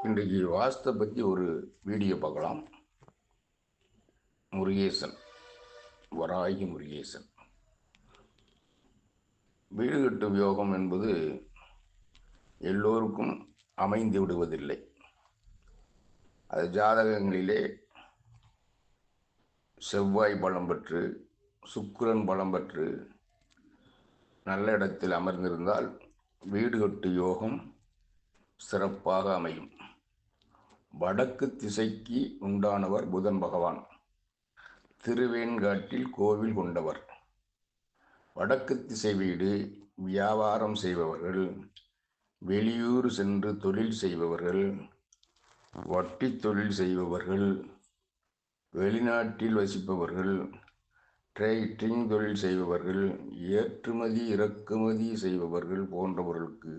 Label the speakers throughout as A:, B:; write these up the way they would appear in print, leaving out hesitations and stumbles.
A: இன்றைக்கு வாஸ்து பற்றி ஒரு வீடியோ பார்க்கலாம். முருகேசன், வராகி முருகேசன். வீடு கட்டும் யோகம் என்பது எல்லோருக்கும் அமைந்து விடுவதில்லை. அது ஜாதகங்களிலே செவ்வாய் பலம் பெற்று, சுக்கிரன் பலம் பெற்று நல்ல இடத்தில் அமர்ந்திருந்தால் வீடு கட்டு யோகம் சிறப்பாக அமையும். வடக்கு திசைக்கு உண்டானவர் புதன் பகவான். திருவேன்காட்டில் கோவில் கொண்டவர். வடக்கு திசை வீடு வியாபாரம் செய்பவர்கள், வெளியூர் சென்று தொழில் செய்பவர்கள், வட்டி தொழில் செய்பவர்கள், வெளிநாட்டில் வசிப்பவர்கள், ட்ரேடிங் தொழில் செய்பவர்கள், ஏற்றுமதி இறக்குமதி செய்பவர்கள் போன்றவர்களுக்கு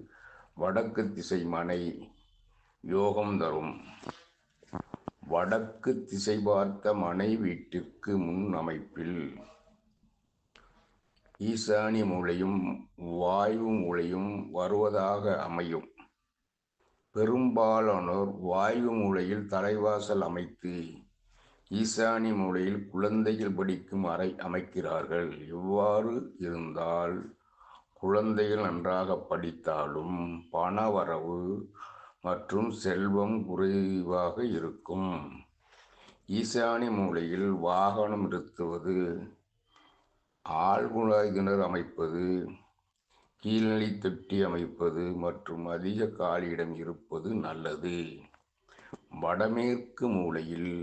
A: வடக்கு திசை மனை யோகம் தரும். வடக்கு திசை பார்த்த மனை வீட்டிற்கு முன் அமைப்பில் ஈசானி மூலையும் வாயு மூலையும் வருவதாக அமையும். பெரும்பாலானோர் வாயு மூலையில் தலைவாசல் அமைத்து ஈசானி மூலையில் குழந்தைகள் படிக்கும் அறை அமைக்கிறார்கள். இவ்வாறு இருந்தால் குழந்தைகள் நன்றாக படித்தாலும் பணவரவு மற்றும் செல்வம் குறைவாக இருக்கும். ஈசானி மூலையில் வாகனம் நிறுத்துவது, ஆழ்குழாய் கிணறு அமைப்பது, கீழ்நிலை தொட்டி அமைப்பது மற்றும் அதிக காலியிடம் இருப்பது நல்லது. வடமேற்கு மூலையில்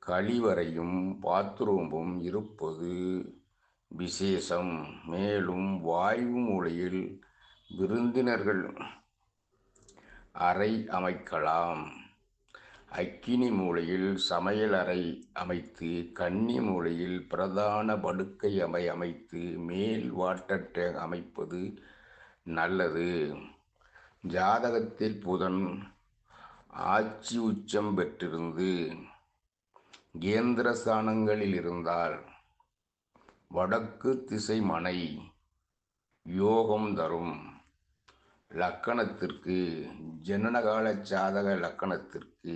A: கழிவறையும் பாத்ரூமும் இருப்பது விசேஷம். மேலும் வாயு மூலையில் விருந்தினர்கள் அறை அமைக்கலாம். அக்கினி மூலையில் சமையல் அறை அமைத்து, கன்னி மூலையில் பிரதான படுக்கை அமைத்து மேல் வாட்டர் டேங்க் அமைப்பது நல்லது. ஜாதகத்தில் புதன் ஆட்சி உச்சம் பெற்றிருந்து கேந்திர ஸ்தானங்களில் இருந்தால் வடக்கு திசை மனை யோகம் தரும். லக்கணத்திற்கு, ஜனனகால ஜாதக லக்கணத்திற்கு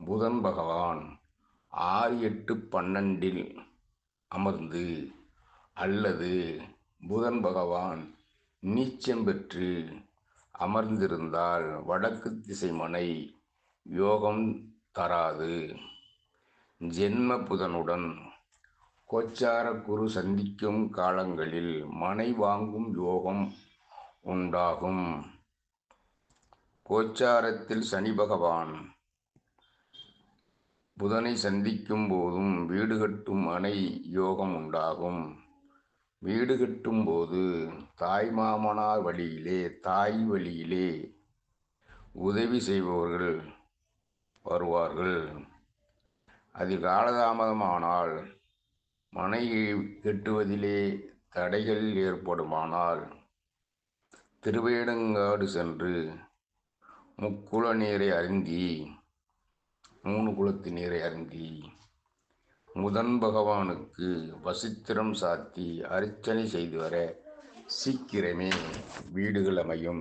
A: புதன் பகவான் 6, 8, 12 அமர்ந்து அல்லது புதன் பகவான் நீச்சம் பெற்று அமர்ந்திருந்தால் வடக்கு திசை மனை யோகம் தராது. ஜென்ம புதனுடன் கோச்சார குரு சந்திக்கும் காலங்களில் மனை வாங்கும் யோகம் உண்டாகும். கோச்சாரத்தில் சனி பகவான் புதனை சந்திக்கும் போதும் வீடு கட்டும் மனை யோகம் உண்டாகும். வீடு கட்டும் போது தாய் மாமனார் வழியிலே, தாய் வழியிலே உதவி செய்பவர்கள் வருவார்கள். அது காலதாமதமானால், மனை கட்டுவதிலே தடைகள் ஏற்படுமானால் திருவேடங்காடு சென்று முக்குள நீரை அருந்தி, 3 குளத்து நீரை அருந்தி புதன் பகவானுக்கு வசித்திரம் சாத்தி அர்ச்சனை செய்து வர சீக்கிரமே வீடுகள் அமையும்.